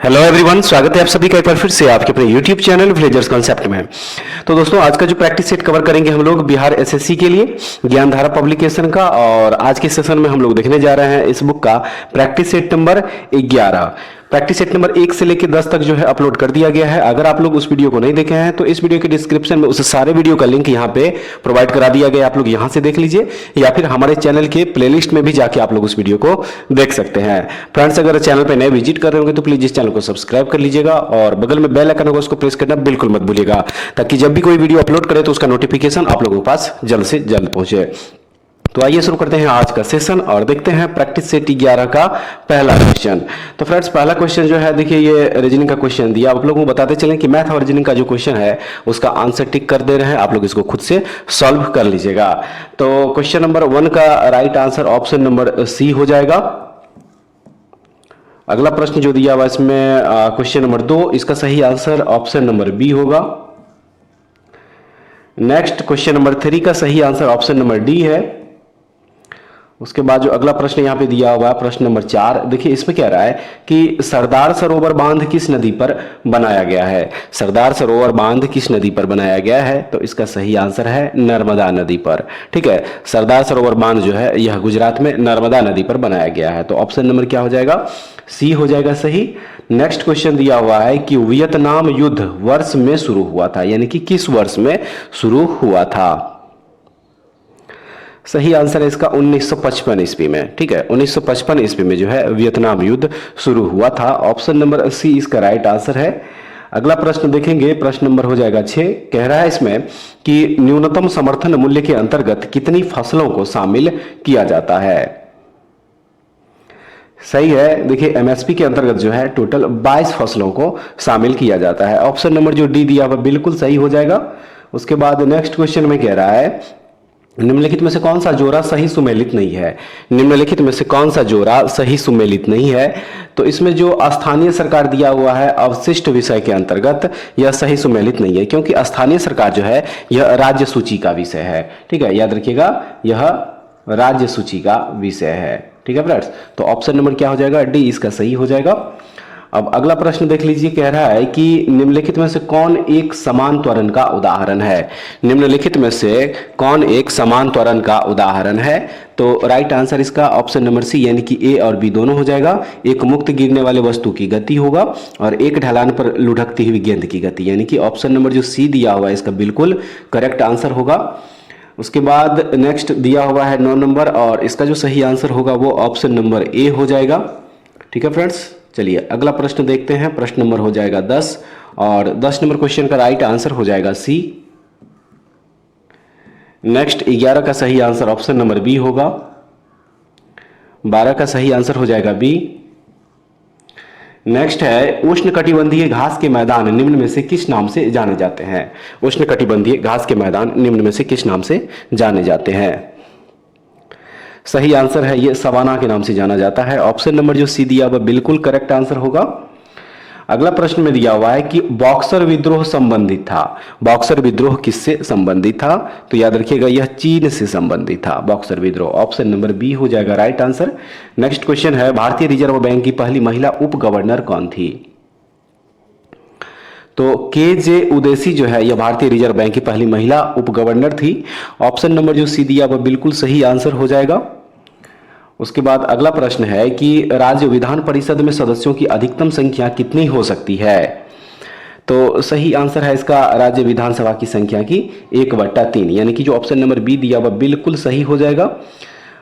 Hello everyone, स्वागत है आप सभी का एक बार फिर से आपके अपने यूट्यूब चैनल विलेजर्स कॉन्सेप्ट में। तो दोस्तों, आज का जो प्रैक्टिस सेट कवर करेंगे हम लोग बिहार एसएससी के लिए ज्ञानधारा पब्लिकेशन का। और आज के सेशन में हम लोग देखने जा रहे हैं इस बुक का practice set number 11। Practice set number 1 से लेकर 10 तक जो है अपलोड कर दिया गया है। अगर आप लोग उस वीडियो को नहीं देखे हैं तो इस वीडियो के डिस्क्रिप्शन में उस सारे वीडियो का लिंक यहाँ पे प्रोवाइड करा दिया गया, आप लोग यहाँ से देख लीजिए, या फिर हमारे चैनल के प्लेलिस्ट में भी जाके आप लोग उस वीडियो को देख सकते हैं। फ्रेंड्स, अगर चैनल पे नए विजिट कर रहे होंगे तो प्लीज इस चैनल को सब्सक्राइब कर लीजिएगा और बगल में बेल आइकन होगा उसको प्रेस करना बिल्कुल मत भूलिएगा, ताकि जब भी कोई वीडियो अपलोड करे तो उसका नोटिफिकेशन आप लोगों के पास जल्द से जल्द पहुंचे। तो आइए शुरू करते हैं आज का सेशन और देखते हैं प्रैक्टिस सेट 11 का पहला क्वेश्चन। तो फ्रेंड्स, पहला क्वेश्चन जो है, देखिए ये रीजनिंग का क्वेश्चन दिया। आप लोगों को बताते चलें कि मैथ और रीजनिंग का जो क्वेश्चन है उसका आंसर टिक कर दे रहे हैं, आप लोग इसको खुद से सॉल्व कर लीजिएगा। तो क्वेश्चन नंबर 1 का right answer option number C हो जाएगा। अगला प्रश्न जो दिया हुआ इसमें क्वेश्चन नंबर 2, इसका सही आंसर ऑप्शन नंबर बी होगा। नेक्स्ट क्वेश्चन नंबर 3 का सही आंसर ऑप्शन नंबर डी है। उसके बाद जो अगला प्रश्न यहाँ पे दिया हुआ है प्रश्न नंबर 4, देखिए इसमें कह रहा है कि सरदार सरोवर बांध किस नदी पर बनाया गया है। सरदार सरोवर बांध किस नदी पर बनाया गया है, तो इसका सही आंसर है नर्मदा नदी पर। ठीक है, सरदार सरोवर बांध जो है यह गुजरात में नर्मदा नदी पर बनाया गया है। तो ऑप्शन नंबर क्या हो जाएगा, सी हो जाएगा सही। नेक्स्ट क्वेश्चन दिया हुआ है कि वियतनाम युद्ध वर्ष में शुरू हुआ था, यानी कि किस वर्ष में शुरू हुआ था। सही आंसर है इसका 1955 ईस्वी में। ठीक है, 1955 ईस्वी में जो है वियतनाम युद्ध शुरू हुआ था। ऑप्शन नंबर सी इसका राइट आंसर है। अगला प्रश्न देखेंगे, प्रश्न नंबर हो जाएगा 6। कह रहा है इसमें कि न्यूनतम समर्थन मूल्य के अंतर्गत कितनी फसलों को शामिल किया जाता है। सही है, देखिए एमएसपी के अंतर्गत जो है टोटल 22 फसलों को शामिल किया जाता है। ऑप्शन नंबर जो डी दिया हुआ बिल्कुल सही हो जाएगा। उसके बाद नेक्स्ट क्वेश्चन में कह रहा है निम्नलिखित में से कौन सा जोड़ा सही सुमेलित नहीं है। निम्नलिखित में से कौन सा जोड़ा सही सुमेलित नहीं है, तो इसमें जो स्थानीय सरकार दिया हुआ है अवशिष्ट विषय के अंतर्गत यह सही सुमेलित नहीं है, क्योंकि स्थानीय सरकार जो है यह राज्य सूची का विषय है। ठीक है, याद रखिएगा यह राज्य सूची का विषय है। ठीक है फ्रेंड्स, तो ऑप्शन नंबर क्या हो जाएगा, डी इसका सही हो जाएगा। अब अगला प्रश्न देख लीजिए, कह रहा है कि निम्नलिखित में से कौन एक समान त्वरण का उदाहरण है। निम्नलिखित में से कौन एक समान त्वरण का उदाहरण है, तो राइट आंसर इसका ऑप्शन नंबर सी, यानी कि ए और बी दोनों हो जाएगा। एक मुक्त गिरने वाले वस्तु की गति होगा और एक ढलान पर लुढ़कती हुई गेंद की गति, यानी कि ऑप्शन नंबर जो सी दिया हुआ है इसका बिल्कुल करेक्ट आंसर होगा। उसके बाद नेक्स्ट दिया हुआ है 9 नंबर, और इसका जो सही आंसर होगा वो ऑप्शन नंबर ए हो जाएगा। ठीक है फ्रेंड्स, चलिए अगला प्रश्न देखते हैं। प्रश्न नंबर हो जाएगा 10 और 10 नंबर क्वेश्चन का राइट आंसर हो जाएगा सी। नेक्स्ट 11 का सही आंसर ऑप्शन नंबर बी होगा। 12 का सही आंसर हो जाएगा बी। नेक्स्ट है उष्णकटिबंधीय घास के मैदान निम्न में से किस नाम से जाने जाते हैं। उष्णकटिबंधीय घास के मैदान निम्न में से किस नाम से जाने जाते हैं। सही आंसर है ये सवाना के नाम से जाना जाता है। ऑप्शन नंबर जो सी दिया वह बिल्कुल करेक्ट आंसर होगा। अगला प्रश्न में दिया हुआ है कि बॉक्सर विद्रोह संबंधित था। बॉक्सर विद्रोह किससे संबंधित था, तो याद रखिएगा यह चीन से संबंधित था बॉक्सर विद्रोह। ऑप्शन नंबर बी हो जाएगा राइट आंसर। नेक्स्ट क्वेश्चन है भारतीय रिजर्व बैंक की पहली महिला उप गवर्नर कौन थी। तो के जे उदेसी जो है यह भारतीय रिजर्व बैंक की पहली महिला उप गवर्नर थी। ऑप्शन नंबर जो सी दिया वह बिल्कुल सही आंसर हो जाएगा। उसके बाद अगला प्रश्न है कि राज्य विधान परिषद में सदस्यों की अधिकतम संख्या कितनी हो सकती है, तो सही आंसर है इसका राज्य विधानसभा की संख्या की 1/3, यानी कि जो ऑप्शन नंबर बी दिया वह बिल्कुल सही हो जाएगा।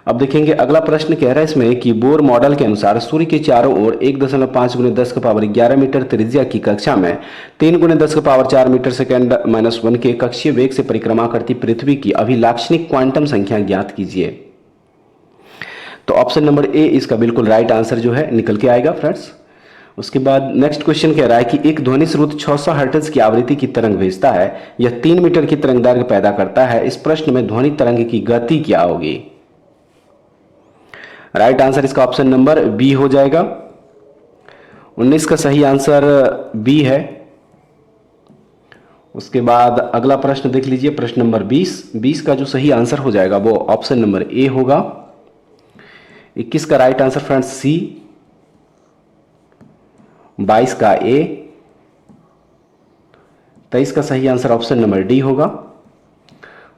अब देखेंगे अगला प्रश्न कह रहा है इसमें कि बोर मॉडल के अनुसार सूर्य के चारों ओर 1.5 × 10⁻11 मीटर त्रिज्या की कक्षा में 3 × 10⁴ मीटर सेकेंड -1 के कक्षीय वेग से परिक्रमा करती पृथ्वी की अभिलाक्षणिक क्वांटम संख्या ज्ञात कीजिए। तो ऑप्शन नंबर ए इसका बिल्कुल राइट आंसर जो है निकल के आएगा फ्रेंड्स। उसके बाद नेक्स्ट क्वेश्चन कह रहा है कि एक ध्वनि स्रोत 600 हर्ट्ज की आवृत्ति की तरंग भेजता है, यह 3 मीटर की तरंग दैर्घ्य पैदा करता है। इस प्रश्न में ध्वनि तरंग की गति क्या होगी। राइट आंसर इसका ऑप्शन नंबर बी हो जाएगा। 19 का सही आंसर बी है। उसके बाद अगला प्रश्न देख लीजिए, प्रश्न नंबर 20 का जो सही आंसर हो जाएगा वो ऑप्शन नंबर ए होगा। 21 का राइट आंसर फ्रेंड्स सी। 22 का ए, 23 का सही आंसर ऑप्शन नंबर डी होगा।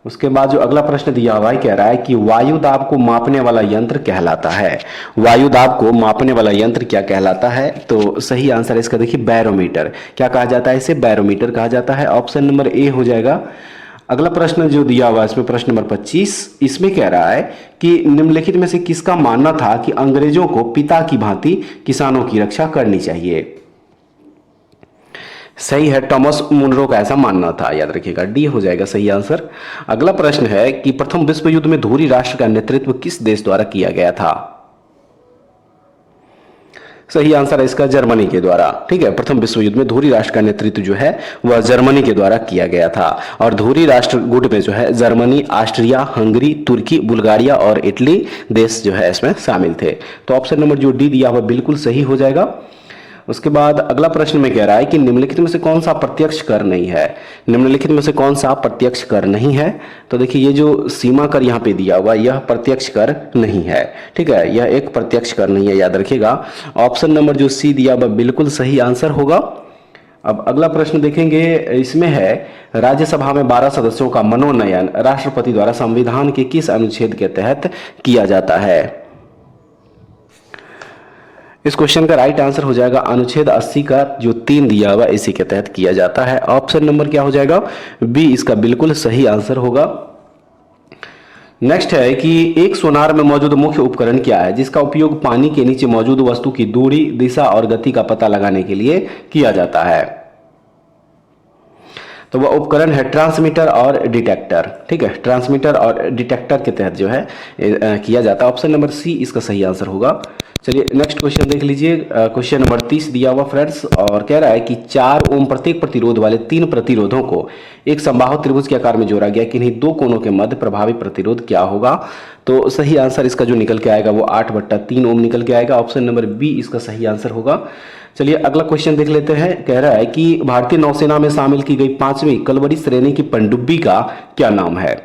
उसके बाद जो अगला प्रश्न दिया हुआ है कह रहा है कि वायु दाब को मापने वाला यंत्र कहलाता है। वायु दाब को मापने वाला यंत्र क्या कहलाता है? तो सही आंसर इसका देखिए बैरोमीटर। क्या कहा जाता है इसे? बैरोमीटर कहा जाता है। ऑप्शन नंबर ए हो जाएगा। अगला प्रश्न जो दिया हुआ है इसमें प्रश्न नंबर 25, इसमें कह रहा है कि निम्नलिखित में से किसका मानना था कि अंग्रेजों को पिता की भांति किसानों की रक्षा करनी चाहिए? सही है, टॉमस मुनरो का ऐसा मानना था, याद रखिएगा, डी हो जाएगा सही आंसर। अगला प्रश्न है कि प्रथम विश्व युद्ध में धुरी राष्ट्र का नेतृत्व किस देश द्वारा किया गया था? सही आंसर है इसका जर्मनी के द्वारा। ठीक है, प्रथम विश्व युद्ध में धुरी राष्ट्र का नेतृत्व जो है वह जर्मनी के द्वारा किया गया था। और धुरी राष्ट्र गुट में जो है जर्मनी, ऑस्ट्रिया, हंगरी, तुर्की, बुल्गारिया और इटली देश जो है इसमें शामिल थे। तो ऑप्शन नंबर जो डी दिया हुआ बिल्कुल सही हो जाएगा। उसके बाद अगला प्रश्न में कह रहा है कि निम्नलिखित में से कौन सा प्रत्यक्ष कर नहीं है? निम्नलिखित में से कौन सा प्रत्यक्ष कर नहीं है? तो देखिए ये जो सीमा कर यहाँ पे दिया हुआ यह प्रत्यक्ष कर नहीं है। ठीक है, यह एक प्रत्यक्ष कर नहीं है, याद रखिएगा। ऑप्शन नंबर जो सी दिया हुआ बिल्कुल सही आंसर होगा। अब अगला प्रश्न देखेंगे, इसमें है राज्यसभा में 12 सदस्यों का मनोनयन राष्ट्रपति द्वारा संविधान के किस अनुच्छेद के तहत किया जाता है? इस क्वेश्चन का राइट आंसर हो जाएगा अनुच्छेद 80 का जो 3 दिया हुआ इसी के तहत किया जाता है। ऑप्शन नंबर क्या हो जाएगा? बी इसका बिल्कुल सही आंसर होगा। नेक्स्ट है कि एक सोनार में मौजूद मुख्य उपकरण क्या है जिसका उपयोग पानी के नीचे मौजूद वस्तु की दूरी, दिशा और गति का पता लगाने के लिए किया जाता है? तो वह उपकरण है ट्रांसमीटर और डिटेक्टर। ठीक है, ट्रांसमीटर और डिटेक्टर के तहत जो है किया जाता है। ऑप्शन नंबर सी इसका सही आंसर होगा। चलिए नेक्स्ट क्वेश्चन देख लीजिए। क्वेश्चन नंबर 30 दिया हुआ फ्रेंड्स, और कह रहा है कि 4 ओम प्रत्येक प्रतिरोध वाले 3 प्रतिरोधों को एक समबाहु त्रिभुज के आकार में जोड़ा गया, किन्हीं 2 कोनों के मध्य प्रभावी प्रतिरोध क्या होगा? तो सही आंसर इसका जो निकल के आएगा वो 8/3 ओम निकल के आएगा। ऑप्शन नंबर बी इसका सही आंसर होगा। चलिए अगला क्वेश्चन देख लेते हैं। कह रहा है कि भारतीय नौसेना में शामिल की गई 5वीं कलवरी श्रेणी की पनडुब्बी का क्या नाम है?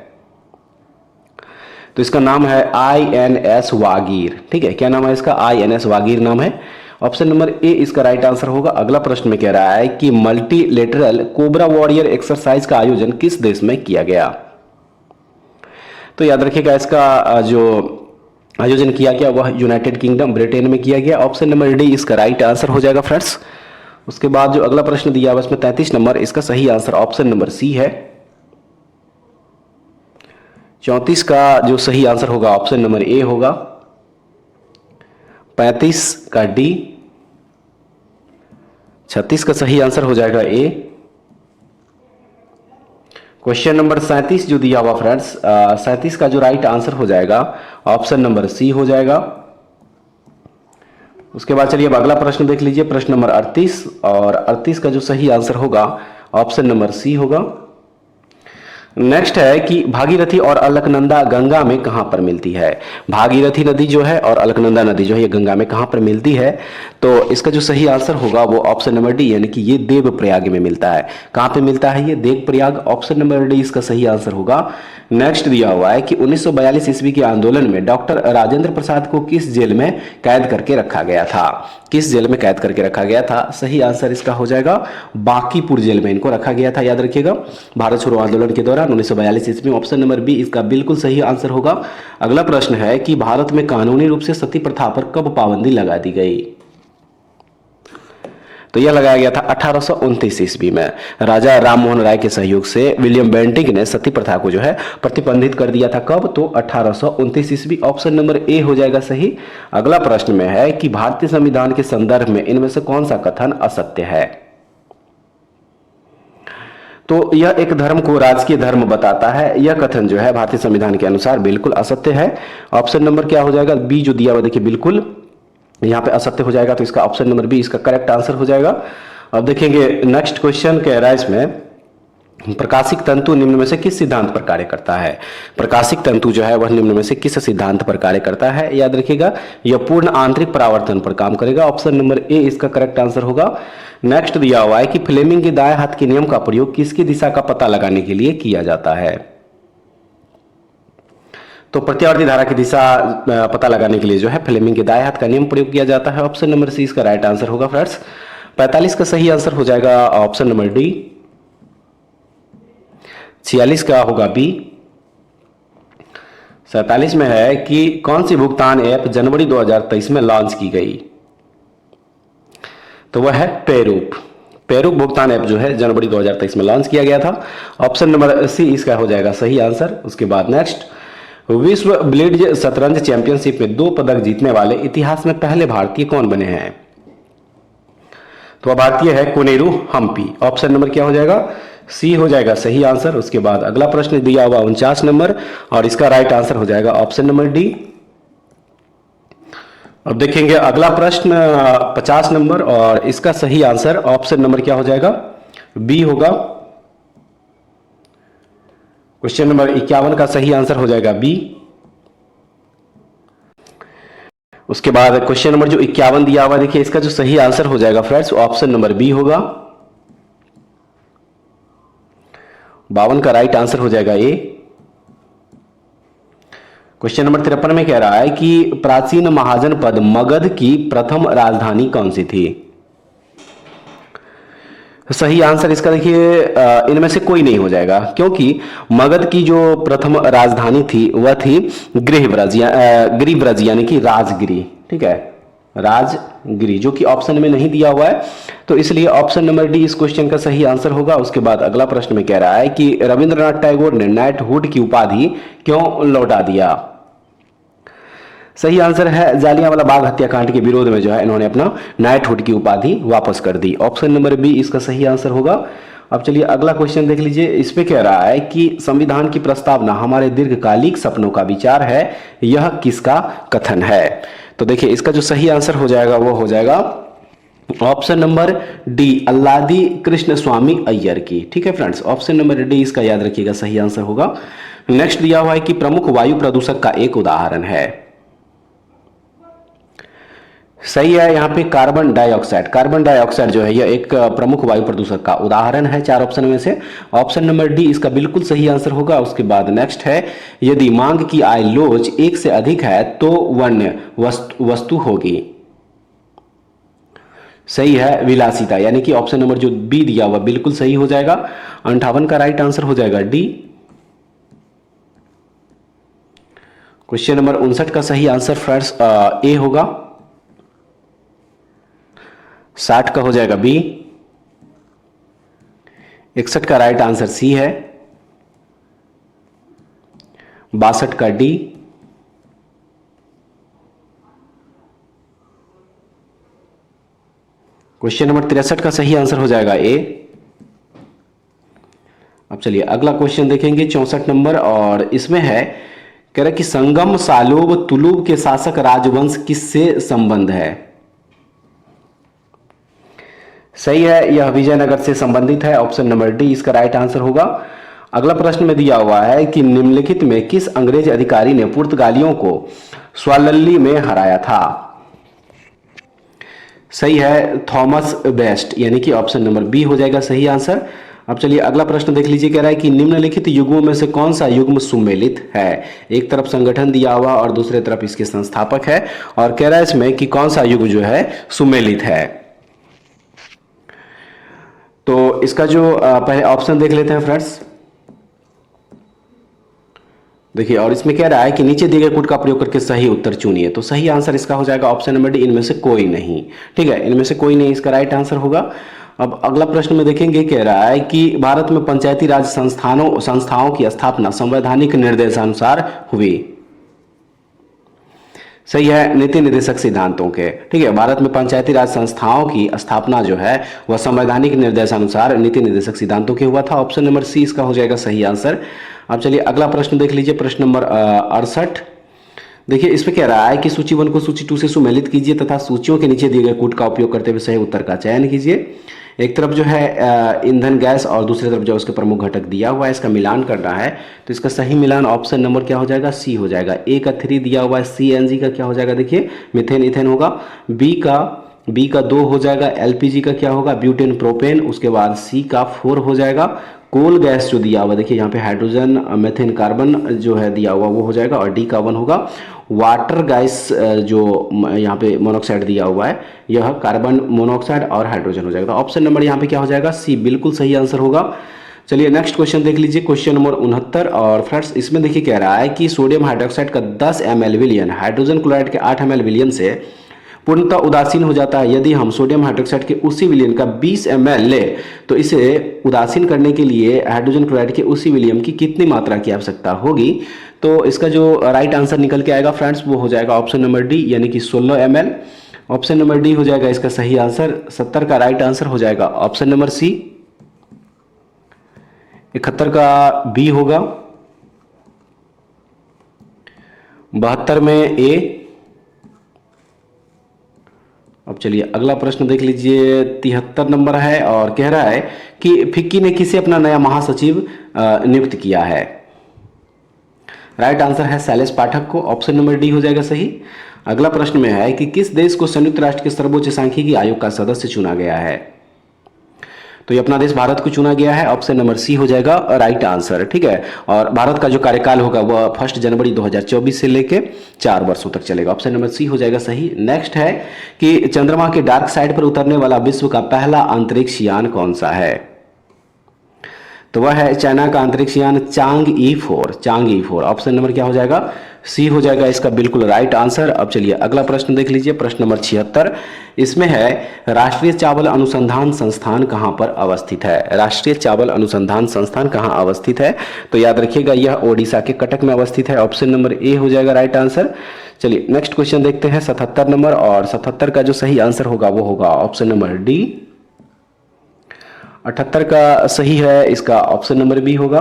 तो इसका नाम है INS वागीर। ठीक है, क्या नाम है इसका? INS वागीर नाम है। ऑप्शन नंबर ए इसका राइट आंसर होगा। अगला प्रश्न में कह रहा है कि मल्टीलेटरल कोबरा वॉरियर एक्सरसाइज का आयोजन किस देश में किया गया? तो याद रखिएगा इसका जो आयोजन किया गया वह यूनाइटेड किंगडम ब्रिटेन में किया गया। ऑप्शन नंबर डी इसका राइट आंसर हो जाएगा फ्रेंड्स। उसके बाद जो अगला प्रश्न दिया हुआ इसमें 33 नंबर, इसका सही आंसर ऑप्शन नंबर सी है। 34 का जो सही आंसर होगा ऑप्शन नंबर ए होगा। 35 का डी, 36 का सही आंसर हो जाएगा ए। क्वेश्चन नंबर 37 जो दिया हुआ फ्रेंड्स, 37 का जो राइट आंसर हो जाएगा ऑप्शन नंबर सी हो जाएगा। उसके बाद चलिए अब अगला प्रश्न देख लीजिए, प्रश्न नंबर 38, और 38 का जो सही आंसर होगा ऑप्शन नंबर सी होगा। नेक्स्ट है कि भागीरथी और अलकनंदा गंगा में कहां पर मिलती है? भागीरथी नदी जो है और अलकनंदा नदी जो है ये गंगा में कहां पर मिलती है? तो इसका जो सही आंसर होगा वो ऑप्शन नंबर डी, यानी कि ये देवप्रयाग में मिलता है। कहां पे मिलता है ये? देवप्रयाग। ऑप्शन नंबर डी इसका सही आंसर होगा। नेक्स्ट दिया हुआ है कि 1942 ईस्वी के आंदोलन में डॉक्टर राजेंद्र प्रसाद को किस जेल में कैद करके रखा गया था? किस जेल में कैद करके रखा गया था? सही आंसर इसका हो जाएगा बांकीपुर जेल में इनको रखा गया था, याद रखिएगा, भारत छोड़ो आंदोलन के दौरान 1942 ईस्वी में। ऑप्शन नंबर बी इसका बिल्कुल सही आंसर होगा। अगला प्रश्न है कि भारत में कानूनी रूप से सती प्रथा पर कब पाबंदी लगा दी गई? तो यह लगाया गया था 1829 ईस्वी में। राजा राम मोहन राय के सहयोग से विलियम बेंटिक ने सती प्रथा को जो है प्रतिबंधित कर दिया था। कब? तो 1829 ईस्वी। ऑप्शन नंबर ए हो जाएगा सही। अगला प्रश्न में है कि भारतीय संविधान के संदर्भ में इनमें से कौन सा कथन असत्य है? तो यह एक धर्म को राजकीय धर्म बताता है, यह कथन जो है भारतीय संविधान के अनुसार बिल्कुल असत्य है। ऑप्शन नंबर क्या हो जाएगा? बी जो दिया हुआ देखिए बिल्कुल यहाँ पे असत्य हो जाएगा, तो इसका ऑप्शन नंबर बी इसका करेक्ट आंसर हो जाएगा। अब देखेंगे नेक्स्ट क्वेश्चन कह रहा है इसमें प्रकाशिक तंतु निम्न में से किस सिद्धांत पर कार्य करता है? प्रकाशिक तंतु जो है वह निम्न में से किस सिद्धांत पर कार्य करता है? याद रखिएगा यह पूर्ण आंतरिक परावर्तन पर काम करेगा। ऑप्शन नंबर ए इसका करेक्ट आंसर होगा। नेक्स्ट दिया हुआ है कि फ्लेमिंग के दाएं हाथ के नियम का प्रयोग किसकी दिशा का पता लगाने के लिए किया जाता है? तो प्रत्यावर्ती धारा की दिशा पता लगाने के लिए जो है फ्लेमिंग के दाएं हाथ का नियम प्रयोग किया जाता है। ऑप्शन नंबर सी इसका राइट आंसर होगा फ्रेंड्स। 45 का सही आंसर हो जाएगा ऑप्शन नंबर डी। 46 का होगा बी। 47 में है कि कौन सी भुगतान ऐप जनवरी 2023 में लॉन्च की गई? तो वह है पेरूप। पेरूप भुगतान ऐप जो है जनवरी 2023 में लॉन्च किया गया था। ऑप्शन नंबर सी इसका हो जाएगा सही आंसर। उसके बाद नेक्स्ट, विश्व ब्लिट्ज शतरंज चैंपियनशिप में 2 पदक जीतने वाले इतिहास में पहले भारतीय कौन बने हैं? तो वह भारतीय है कोनेरू हम्पी। ऑप्शन नंबर क्या हो जाएगा? सी हो जाएगा सही आंसर। उसके बाद अगला प्रश्न दिया हुआ 49 नंबर और इसका राइट आंसर हो जाएगा ऑप्शन नंबर डी। अब देखेंगे अगला प्रश्न 50 नंबर और इसका सही आंसर ऑप्शन नंबर क्या हो जाएगा? बी होगा। क्वेश्चन नंबर 51 का सही आंसर हो जाएगा बी। उसके बाद क्वेश्चन नंबर जो 51 दिया हुआ, देखिए इसका जो सही आंसर हो जाएगा फ्रेंड्स ऑप्शन नंबर बी होगा। 52 का राइट आंसर हो जाएगा ए। क्वेश्चन नंबर 53 में कह रहा है कि प्राचीन महाजनपद मगध की प्रथम राजधानी कौन सी थी? सही आंसर इसका देखिए इनमें से कोई नहीं हो जाएगा, क्योंकि मगध की जो प्रथम राजधानी थी वह थी गृहव्रज गिरिव्रज यानी कि राजगिरी। ठीक है, राजगिरी, जो कि ऑप्शन में नहीं दिया हुआ है, तो इसलिए ऑप्शन नंबर डी इस क्वेश्चन का सही आंसर होगा। उसके बाद अगला प्रश्न में कह रहा है कि रविंद्रनाथ टैगोर ने नाइटहुड की उपाधि क्यों लौटा दिया? सही आंसर है जालियांवाला बाग हत्याकांड के विरोध में जो है इन्होंने अपना नाइटहुड की उपाधि वापस कर दी। ऑप्शन नंबर बी इसका सही आंसर होगा। अब चलिए अगला क्वेश्चन देख लीजिए। इस पे कह रहा है कि संविधान की प्रस्तावना हमारे दीर्घकालिक सपनों का विचार है, यह किसका कथन है? तो देखिए इसका जो सही आंसर हो जाएगा वो हो जाएगा option number D, Alladi Krishnaswami Ayyar की। ठीक है फ्रेंड्स, ऑप्शन नंबर डी इसका याद रखिएगा सही आंसर होगा। नेक्स्ट दिया हुआ है कि प्रमुख वायु प्रदूषक का एक उदाहरण है। सही है, यहाँ पे कार्बन डाइऑक्साइड। कार्बन डाइऑक्साइड जो है यह एक प्रमुख वायु प्रदूषक का उदाहरण है 4 ऑप्शन में से। ऑप्शन नंबर डी इसका बिल्कुल सही आंसर होगा। उसके बाद नेक्स्ट है, यदि मांग की आय लोच 1 से अधिक है तो वन्य वस्तु होगी। सही है, विलासिता, यानी कि ऑप्शन नंबर जो बी दिया हुआ बिल्कुल सही हो जाएगा। 58 का राइट आंसर हो जाएगा डी। क्वेश्चन नंबर 59 का सही आंसर फ्रेंड्स ए होगा। 60 का हो जाएगा बी। 61 का राइट आंसर सी है। 62 का डी। क्वेश्चन नंबर 63 का सही आंसर हो जाएगा ए। अब चलिए अगला क्वेश्चन देखेंगे 64 नंबर और इसमें है, कह रहा है कि संगम सालोब तुलुब के शासक राजवंश किससे संबंध है? सही है, यह विजयनगर से संबंधित है। ऑप्शन नंबर डी इसका राइट आंसर होगा। अगला प्रश्न में दिया हुआ है कि निम्नलिखित में किस अंग्रेज अधिकारी ने पुर्तगालियों को स्वालल्ली में हराया था? सही है, थॉमस बेस्ट, यानी कि ऑप्शन नंबर बी हो जाएगा सही आंसर। अब चलिए अगला प्रश्न देख लीजिए। कह रहा है कि निम्नलिखित युग्मों में से कौन सा युग्म सुमेलित है? एक तरफ संगठन दिया हुआ और दूसरे तरफ इसके संस्थापक है, और कह रहा है इसमें कि कौन सा युग्म जो है सुमेलित है। तो इसका जो पहले ऑप्शन देख लेते हैं फ्रेंड्स। देखिए, और इसमें कह रहा है कि नीचे दिए गए कोड का प्रयोग करके सही उत्तर चुनिए। तो सही आंसर इसका हो जाएगा ऑप्शन नंबर डी, इनमें से कोई नहीं। ठीक है, इनमें से कोई नहीं इसका राइट आंसर होगा। अब अगला प्रश्न में देखेंगे, कह रहा है कि भारत में पंचायती राज संस्थाओं की स्थापना संवैधानिक निर्देशानुसार हुई। सही है, नीति निर्देशक सिद्धांतों के। ठीक है, भारत में पंचायती राज संस्थाओं की स्थापना जो है वह संवैधानिक निर्देशानुसार नीति निर्देशक सिद्धांतों के हुआ था। ऑप्शन नंबर सी इसका हो जाएगा सही आंसर। अब चलिए अगला प्रश्न देख लीजिए, प्रश्न नंबर 68। देखिए इसमें कह रहा है कि सूची 1 को सूची 2 से सुमेलित कीजिए तथा सूचियों के नीचे दिए गए कूट का उपयोग करते हुए सही उत्तर का चयन कीजिए। एक तरफ जो है ईंधन गैस और दूसरी तरफ जो उसके प्रमुख घटक दिया हुआ है, इसका मिलान करना है। तो इसका सही मिलान ऑप्शन नंबर क्या हो जाएगा? सी हो जाएगा। ए का 3 दिया हुआ है, सीएनजी का क्या हो जाएगा? देखिए मीथेन इथेन होगा। बी का 2 हो जाएगा। एलपीजी का क्या होगा? Butane propane. उसके बाद सी का 4 हो जाएगा। कोल गैस जो दिया हुआ, देखिए यहाँ पे हाइड्रोजन मीथेन कार्बन जो है दिया हुआ वो हो जाएगा, और डी का 1 होगा। वाटर गैस जो यहाँ पे मोनोऑक्साइड दिया हुआ है, यह कार्बन मोनोऑक्साइड और हाइड्रोजन हो जाएगा। तो ऑप्शन नंबर यहाँ पे क्या हो जाएगा, सी बिल्कुल सही आंसर होगा। चलिए नेक्स्ट क्वेश्चन देख लीजिए, क्वेश्चन नंबर 69। और फ्रेंड्स इसमें देखिए कह रहा है कि सोडियम हाइड्रोक्साइड का 10 ml विलयन हाइड्रोजन क्लोराइड के 8 ml विलयन से पूर्णतः उदासीन हो जाता है। यदि हम सोडियम हाइड्रोक्साइड के उसी विलयन का 20 ml ले तो इसे उदासीन करने के लिए हाइड्रोजन क्लोराइड के उसी विलयन की कितनी मात्रा की आवश्यकता होगी। तो इसका जो राइट आंसर निकल के आएगा फ्रेंड्स वो हो जाएगा ऑप्शन नंबर डी, यानी कि 16 ml। ऑप्शन नंबर डी हो जाएगा इसका सही आंसर। 70 का राइट आंसर हो जाएगा ऑप्शन नंबर सी। 71 का बी होगा। 72 में ए। अब चलिए अगला प्रश्न देख लीजिए, 73 नंबर है और कह रहा है कि फिक्की ने किसे अपना नया महासचिव नियुक्त किया है। राइट आंसर है शैलेश पाठक को, ऑप्शन नंबर डी हो जाएगा सही। अगला प्रश्न में है कि किस देश को संयुक्त राष्ट्र के सर्वोच्च सांख्यिकी आयोग का सदस्य चुना गया है। तो ये अपना देश भारत को चुना गया है, ऑप्शन नंबर सी हो जाएगा राइट आंसर। ठीक है, और भारत का जो कार्यकाल होगा वह 1 जनवरी 2024 से लेके 4 वर्षों तक चलेगा, ऑप्शन नंबर सी हो जाएगा सही। नेक्स्ट है कि चंद्रमा के डार्क साइड पर उतरने वाला विश्व का पहला अंतरिक्ष यान कौन सा है। तो वह है चाइना का अंतरिक्ष यान चांग-ई 4। ऑप्शन नंबर क्या हो जाएगा, सी हो जाएगा इसका बिल्कुल राइट आंसर। अब चलिए अगला प्रश्न देख लीजिए, प्रश्न नंबर 76। इसमें है राष्ट्रीय चावल अनुसंधान संस्थान कहां पर अवस्थित है। राष्ट्रीय चावल अनुसंधान संस्थान कहां अवस्थित है, तो याद रखिएगा यह ओडिशा के कटक में अवस्थित है, ऑप्शन नंबर ए हो जाएगा राइट आंसर। चलिए नेक्स्ट क्वेश्चन देखते हैं 77 नंबर, और 77 का जो सही आंसर होगा वो होगा ऑप्शन नंबर डी। 78 का सही है इसका ऑप्शन नंबर बी होगा।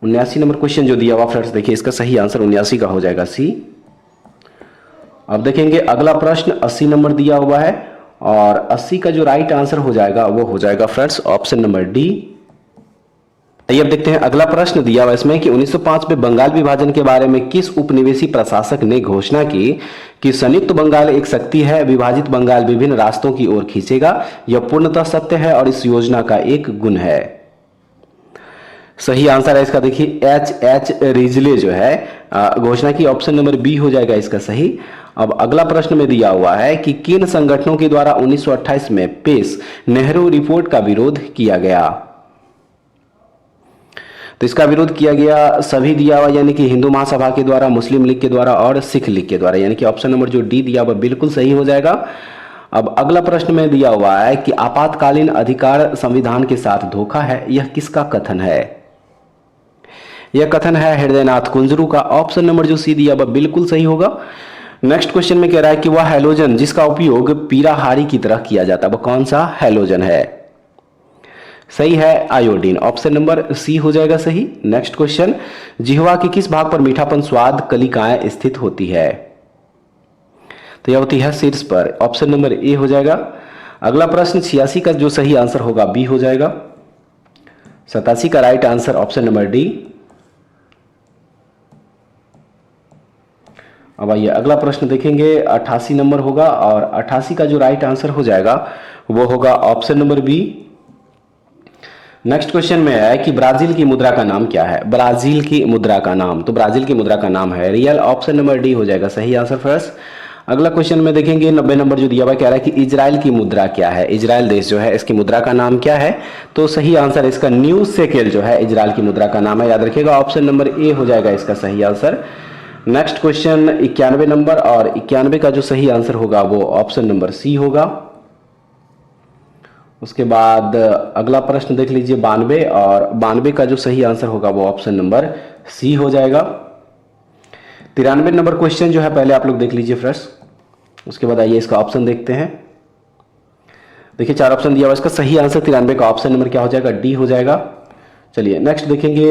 79 नंबर क्वेश्चन जो दिया हुआ फ्रेंड्स देखिए इसका सही आंसर 79 का हो जाएगा सी। अब देखेंगे अगला प्रश्न 80 नंबर दिया हुआ है और 80 का जो राइट आंसर हो जाएगा वो हो जाएगा फ्रेंड्स ऑप्शन नंबर डी। आइए अब देखते हैं अगला प्रश्न दिया हुआ इसमें कि 1905 में बंगाल विभाजन के बारे में किस उपनिवेशी प्रशासक ने घोषणा की कि संयुक्त बंगाल एक शक्ति है, विभाजित बंगाल विभिन्न रास्तों की ओर खींचेगा। यह पूर्णतः सत्य है और इस योजना का एक गुण है। सही आंसर है इसका देखिए एच रिजले जो है घोषणा की, ऑप्शन नंबर बी हो जाएगा इसका सही। अब अगला प्रश्न में दिया हुआ है कि किन संगठनों के द्वारा 1928 में पेश नेहरू रिपोर्ट का विरोध किया गया। तो इसका विरोध किया गया सभी दिया हुआ, यानी कि हिंदू महासभा के द्वारा, मुस्लिम लीग के द्वारा और सिख लीग के द्वारा, यानी कि ऑप्शन नंबर जो डी दिया हुआ बिल्कुल सही हो जाएगा। अब अगला प्रश्न में दिया हुआ है कि आपातकालीन अधिकार संविधान के साथ धोखा है, यह किसका कथन है। यह कथन है हृदयनाथ कुंजरू का, ऑप्शन नंबर जो सी दिया हुआ बिल्कुल सही होगा। नेक्स्ट क्वेश्चन में कह रहा है कि वह हैलोजन जिसका उपयोग पीराहारी की तरह किया जाता है वह कौन सा हैलोजन है। सही है आयोडीन, ऑप्शन नंबर सी हो जाएगा सही। नेक्स्ट क्वेश्चन, जिह्वा के किस भाग पर मीठापन स्वाद कलिकाएं स्थित होती है। तो यह होती है शीर्ष पर, ऑप्शन नंबर ए हो जाएगा। अगला प्रश्न 86 का जो सही आंसर होगा बी हो जाएगा। 87 का right answer option number D. अब आइए अगला प्रश्न देखेंगे 88 नंबर होगा और 88 का जो राइट आंसर हो जाएगा वो होगा option number B. Next question में है कि ब्राजील की मुद्रा का नाम क्या है। ब्राजील की मुद्रा का नाम, तो ब्राजील की मुद्रा का नाम है रियल, ऑप्शन नंबर डी हो जाएगा सही आंसर फ्रेंड्स। अगला क्वेश्चन में देखेंगे 90 नंबर जो दिया हुआ कह रहा है कि इजराइल की मुद्रा क्या है। इजराइल देश जो है इसकी मुद्रा का नाम क्या है। तो सही आंसर इसका न्यू शेकेल जो है इजराइल की मुद्रा का नाम है, याद रखिएगा ऑप्शन नंबर ए हो जाएगा इसका सही आंसर। नेक्स्ट क्वेश्चन 91 नंबर और 91 का जो सही आंसर होगा वो ऑप्शन नंबर सी होगा। उसके बाद अगला प्रश्न देख लीजिए 92 और 92 का जो सही आंसर होगा वो ऑप्शन नंबर सी हो जाएगा। 93 नंबर क्वेश्चन जो है पहले आप लोग देख लीजिए फ्रेंड्स, उसके बाद आइए इसका ऑप्शन देखते हैं। देखिए 4 ऑप्शन दिया हुआ, इसका सही आंसर 93 का ऑप्शन नंबर क्या हो जाएगा, डी हो जाएगा। चलिए नेक्स्ट देखेंगे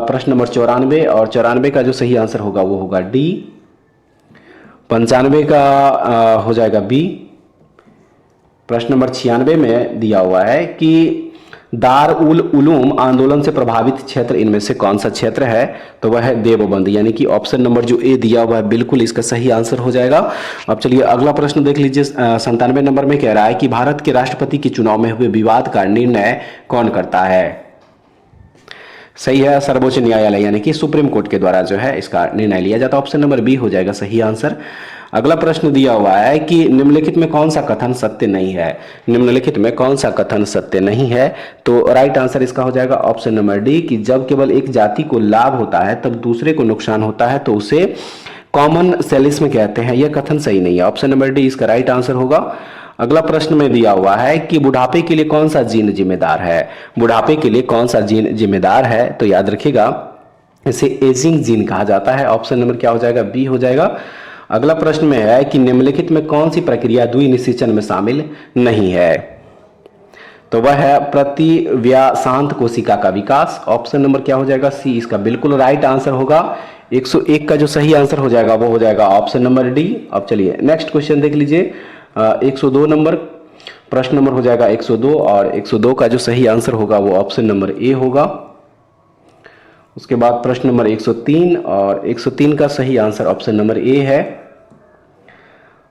प्रश्न नंबर 94 और 94 का जो सही आंसर होगा वो होगा डी। 95 का हो जाएगा बी। प्रश्न नंबर 96 में दिया हुआ है कि दार उल उलूम आंदोलन से प्रभावित क्षेत्र इनमें से कौन सा क्षेत्र है। तो वह है देवबंद, यानी कि ऑप्शन नंबर जो ए दिया हुआ है बिल्कुल इसका सही आंसर हो जाएगा। अब चलिए अगला प्रश्न देख लीजिए 97 नंबर में कह रहा है कि भारत के राष्ट्रपति के चुनाव में हुए विवाद का निर्णय कौन करता है। सही है, सर्वोच्च न्यायालय यानी कि सुप्रीम कोर्ट के द्वारा जो है इसका निर्णय लिया जाता है। ऑप्शन नंबर बी हो जाएगा सही आंसर। अगला प्रश्न दिया हुआ है कि निम्नलिखित में कौन सा कथन सत्य नहीं है। निम्नलिखित में कौन सा कथन सत्य नहीं है, तो राइट आंसर इसका हो जाएगा ऑप्शन नंबर डी कि जब केवल एक जाति को लाभ होता है तब दूसरे को नुकसान होता है तो उसे कॉमन सेलिस्म कहते हैं। यह कथन सही नहीं है। ऑप्शन नंबर डी इसका राइट आंसर होगा। अगला प्रश्न में दिया हुआ है कि बुढ़ापे के लिए कौन सा जीन जिम्मेदार है। बुढ़ापे के लिए कौन सा जीन जिम्मेदार है, तो याद रखिएगा इसे एजिंग जीन कहा जाता है। ऑप्शन नंबर क्या हो जाएगा, बी हो जाएगा। अगला प्रश्न में है कि निम्नलिखित में कौन सी प्रक्रिया द्विनिषेचन में शामिल नहीं है, तो वह है प्रतिव्यासांत कोशिका का विकास। ऑप्शन नंबर क्या हो जाएगा, सी इसका बिल्कुल राइट आंसर होगा। 101 का जो सही आंसर हो जाएगा वो हो जाएगा ऑप्शन नंबर डी। अब चलिए नेक्स्ट क्वेश्चन देख लीजिए। 102 नंबर प्रश्न नंबर हो जाएगा 102 और 102 का जो सही आंसर होगा वो ऑप्शन नंबर ए होगा। उसके बाद प्रश्न नंबर 103 और 103 का सही आंसर ऑप्शन नंबर ए है।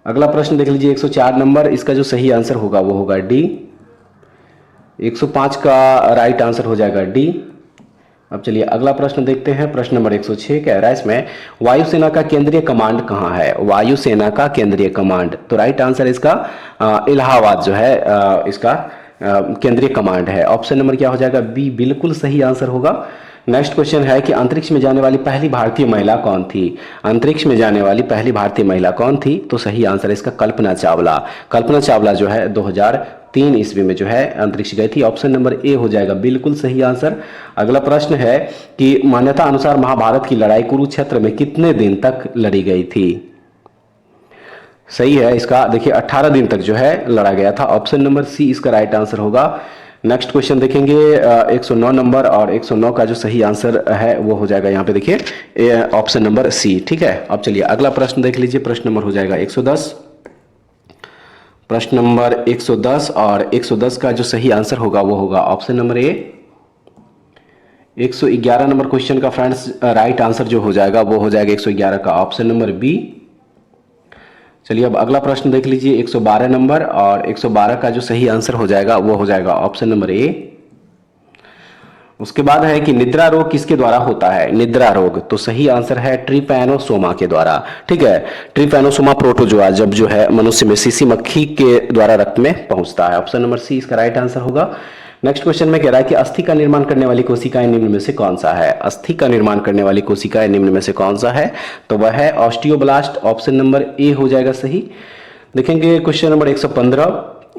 अगला प्रश्न देख लीजिए 104 नंबर, इसका जो सही आंसर होगा वो होगा डी। 105 का राइट आंसर हो जाएगा डी। अब चलिए अगला प्रश्न देखते हैं। प्रश्न नंबर 106 कह रहा है इसमें वायुसेना का केंद्रीय कमांड कहाँ है। वायुसेना का केंद्रीय कमांड, तो राइट आंसर इसका इलाहाबाद जो है इसका केंद्रीय कमांड है। ऑप्शन नंबर क्या हो जाएगा, बी बिल्कुल सही आंसर होगा। नेक्स्ट क्वेश्चन है कि अंतरिक्ष में जाने वाली पहली भारतीय महिला कौन थी। अंतरिक्ष में जाने वाली पहली भारतीय महिला कौन थी, तो सही आंसर इसका कल्पना चावला। कल्पना चावला जो है 2003 ईस्वी में जो है अंतरिक्ष गई थी। ऑप्शन नंबर ए हो जाएगा बिल्कुल सही आंसर। अगला प्रश्न है कि मान्यता अनुसार महाभारत की लड़ाई कुरुक्षेत्र में कितने दिन तक लड़ी गई थी। सही है इसका, देखिए 18 दिन तक जो है लड़ा गया था। ऑप्शन नंबर सी इसका राइट आंसर होगा। नेक्स्ट क्वेश्चन देखेंगे 109 नंबर और 109 का जो सही आंसर है वो हो जाएगा यहाँ पे देखिए ऑप्शन नंबर सी। ठीक है, अब चलिए अगला प्रश्न देख लीजिए। प्रश्न नंबर हो जाएगा 110। प्रश्न नंबर 110 और 110 का जो सही आंसर होगा वो होगा option number A. 111 number question का फ्रेंड्स राइट आंसर जो हो जाएगा वो हो जाएगा 111 का ऑप्शन नंबर बी। चलिए अब अगला प्रश्न देख लीजिए 112 नंबर और 112 का जो सही आंसर हो जाएगा वो हो जाएगा ऑप्शन नंबर ए। उसके बाद है कि निद्रा रोग किसके द्वारा होता है। निद्रा रोग, तो सही आंसर है ट्रिपैनोसोमा के द्वारा। ठीक है, ट्रिपैनोसोमा प्रोटोजोआ जब जो है मनुष्य में सीसी मक्खी के द्वारा रक्त में पहुंचता है। ऑप्शन नंबर सी इसका राइट आंसर होगा। नेक्स्ट क्वेश्चन में कह रहा है कि अस्थि का निर्माण करने वाली कोशिकाएं निम्न में से कौन सा है। अस्थि का निर्माण करने वाली कोशिकाएं निम्न में से कौन सा है, तो वह है ऑस्टियोब्लास्ट। ऑप्शन नंबर ए हो जाएगा सही। देखेंगे क्वेश्चन नंबर 115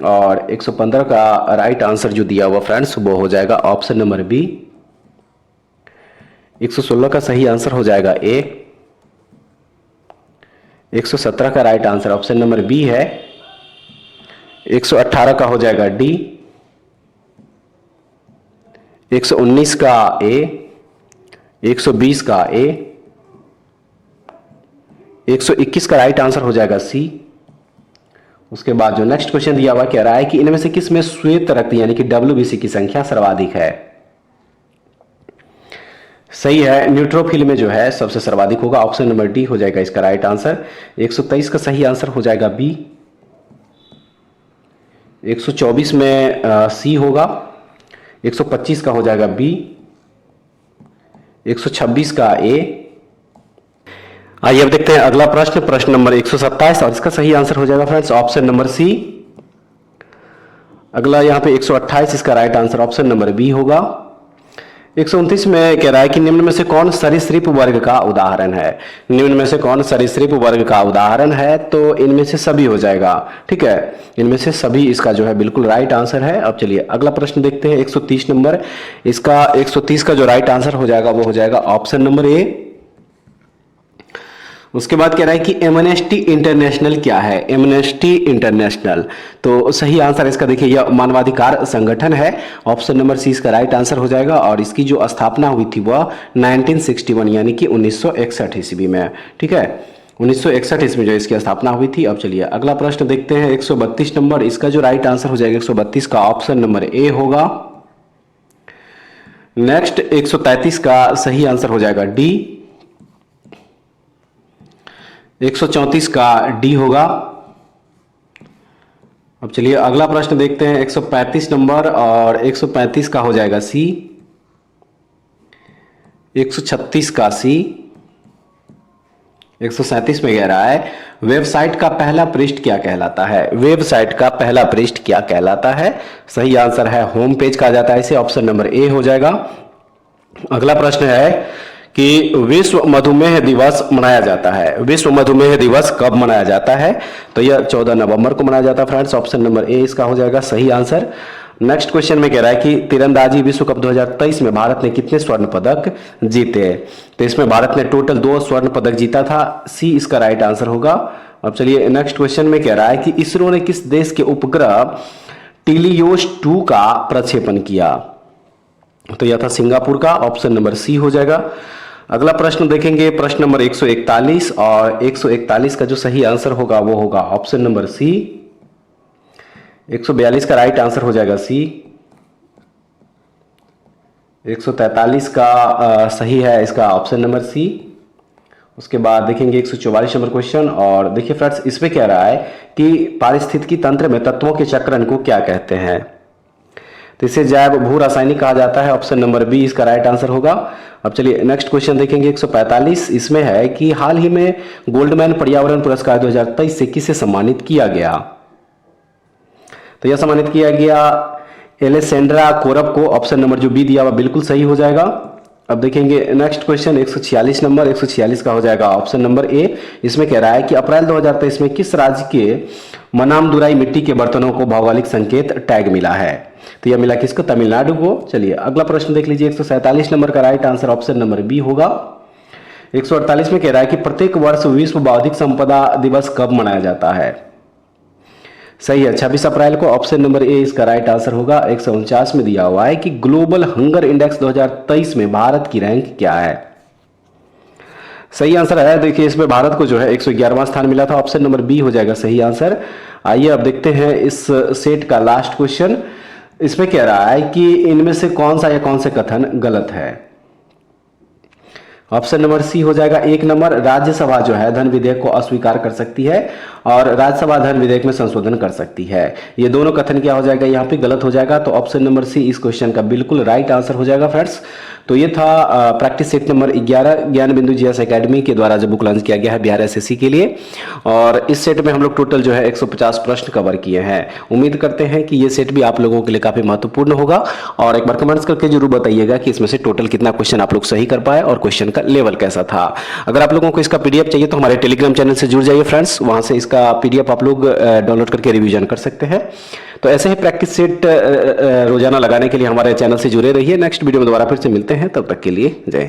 और 115 का राइट आंसर जो दिया हुआ फ्रेंड्स वो हो जाएगा ऑप्शन नंबर बी। 116 का सही आंसर हो जाएगा ए। 117 का right answer option number B है। 118 का हो जाएगा डी। 119 का ए। 120 का ए। 121 का राइट आंसर हो जाएगा सी। उसके बाद जो नेक्स्ट क्वेश्चन दिया हुआ कह रहा है कि इनमें से किस में श्वेत रक्त यानी कि WBC की संख्या सर्वाधिक है। सही है, न्यूट्रोफिल में जो है सबसे सर्वाधिक होगा। ऑप्शन नंबर डी हो जाएगा इसका राइट आंसर। 123 का सही आंसर हो जाएगा बी। 124 में सी होगा। 125 का हो जाएगा बी। 126 का ए। आइए अब देखते हैं अगला प्रश्न, प्रश्न नंबर 127 और इसका सही आंसर हो जाएगा फ्रेंड्स ऑप्शन नंबर सी। अगला यहाँ पे 128, इसका right answer option number B होगा। 129 में कह रहा है कि निम्न में से कौन सरीसृप वर्ग का उदाहरण है। निम्न में से कौन सरीसृप वर्ग का उदाहरण है, तो इनमें से सभी हो जाएगा। ठीक है, इनमें से सभी इसका जो है बिल्कुल राइट आंसर है। अब चलिए अगला प्रश्न देखते हैं 130 नंबर। इसका 130 का जो राइट आंसर हो जाएगा वो हो जाएगा ऑप्शन नंबर ए। उसके बाद कह रहा है कि एमनेस्टी इंटरनेशनल क्या है। एमनेस्टी इंटरनेशनल, तो सही आंसर इसका देखिए यह मानवाधिकार संगठन है। ऑप्शन नंबर सी इसका राइट आंसर हो जाएगा और इसकी जो स्थापना हुई थी वह 1961 यानी कि 1961 ईस्वी में। ठीक है, 1961 ईस्वी में जो इसकी स्थापना हुई थी। अब चलिए अगला प्रश्न देखते हैं 132 नंबर। इसका जो राइट आंसर हो जाएगा 132 का ऑप्शन नंबर ए होगा। नेक्स्ट 133 का सही आंसर हो जाएगा डी। 134 का डी होगा। अब चलिए अगला प्रश्न देखते हैं 135 नंबर और 135 का हो जाएगा सी। 136 का सी, 137 में कह रहा है वेबसाइट का पहला पृष्ठ क्या कहलाता है। वेबसाइट का पहला पृष्ठ क्या कहलाता है? सही आंसर है होम पेज कहा जाता है इसे, ऑप्शन नंबर ए हो जाएगा। अगला प्रश्न है कि विश्व मधुमेह दिवस मनाया जाता है। विश्व मधुमेह दिवस कब मनाया जाता है? तो यह 14 नवंबर को मनाया जाता है फ्रेंड्स, ऑप्शन नंबर ए इसका हो जाएगा सही आंसर। नेक्स्ट क्वेश्चन में कह रहा है कि तीरंदाजी विश्व कप 2023 में भारत ने कितने स्वर्ण पदक जीते? तो इसमें भारत ने टोटल 2 स्वर्ण पदक जीता था, सी इसका राइट आंसर होगा। अब चलिए नेक्स्ट क्वेश्चन में कह रहा है कि इसरो ने किस देश के उपग्रह टीलियोस 2 का प्रक्षेपण किया? तो यह था सिंगापुर का, ऑप्शन नंबर सी हो जाएगा। अगला प्रश्न देखेंगे, प्रश्न नंबर 141, और 141 का जो सही आंसर होगा वो होगा ऑप्शन नंबर सी। 142 का राइट आंसर हो जाएगा सी। 143 का सही है इसका ऑप्शन नंबर सी। उसके बाद देखेंगे 144 नंबर क्वेश्चन, और देखिए फ्रेंड्स इसमें कह रहा है कि पारिस्थितिकी तंत्र में तत्वों के चक्रण को क्या कहते हैं? तो इसे जैव भू रासायनिक कहा जाता है, ऑप्शन नंबर बी इसका राइट आंसर होगा। अब चलिए नेक्स्ट क्वेश्चन देखेंगे 145, इसमें है कि हाल ही में गोल्डमैन पर्यावरण पुरस्कार 2023 से किसे सम्मानित किया गया? तो यह सम्मानित किया गया एलेसेंड्रा कोरब को, ऑप्शन नंबर जो बी दिया हुआ बिल्कुल सही हो जाएगा। अब देखेंगे नेक्स्ट क्वेश्चन 146 नंबर, 146 का हो जाएगा ऑप्शन नंबर ए। इसमें कह रहा है कि अप्रैल 2023 में किस राज्य के मनामदुराई मिट्टी के बर्तनों को भौगोलिक संकेत टैग मिला है? तो यह मिला किसको? तमिलनाडु को। चलिए अगला प्रश्न देख लीजिए, 147 नंबर का right answer option number B होगा। 148 में कह रहा है कि प्रत्येक वर्ष विश्व बौद्धिक संपदा दिवस कब मनाया जाता है? सही है 26 अप्रैल को, ऑप्शन नंबर ए इसका राइट आंसर होगा। 149 में दिया हुआ है कि ग्लोबल हंगर इंडेक्स 2023 में भारत की रैंक क्या है? सही आंसर है, देखिए इसमें भारत को जो है 111वां स्थान मिला था, ऑप्शन नंबर बी हो जाएगा सही आंसर। आइए अब देखते हैं इस सेट का लास्ट क्वेश्चन। इसमें कह रहा है कि इनमें से कौन सा या कौन से कथन गलत है? ऑप्शन नंबर सी हो जाएगा 1 नंबर, राज्यसभा जो है धन विधेयक को अस्वीकार कर सकती है और राज्यसभा धन विधेयक में संशोधन कर सकती है। ये दोनों कथन क्या हो जाएगा? यहाँ पे गलत हो जाएगा, तो ऑप्शन नंबर सी इस क्वेश्चन का बिल्कुल राइट आंसर हो जाएगा फ्रेंड्स। तो ये था प्रैक्टिस सेट नंबर 11 ज्ञान बिंदु जीएस एकेडमी के द्वारा जो बुक लॉन्च किया गया है बिहार एसएससी के लिए, और इस सेट में हम लोग टोटल जो है 150 प्रश्न कवर किए हैं। उम्मीद करते हैं कि ये सेट भी आप लोगों के लिए काफी महत्वपूर्ण होगा, और एक बार कमेंट्स करके जरूर बताइएगा कि इसमें से टोटल कितना क्वेश्चन आप लोग सही कर पाए और क्वेश्चन का लेवल कैसा था। अगर आप लोगों को इसका पीडीएफ चाहिए तो हमारे टेलीग्राम चैनल से जुड़ जाइए फ्रेंड्स, वहां से इसका पीडीएफ आप लोग डाउनलोड करके रिवीजन कर सकते हैं। तो ऐसे ही प्रैक्टिस सेट रोजाना लगाने के लिए हमारे चैनल से जुड़े रहिए। नेक्स्ट वीडियो में दोबारा फिर से मिलते हैं, तब तक के लिए जय।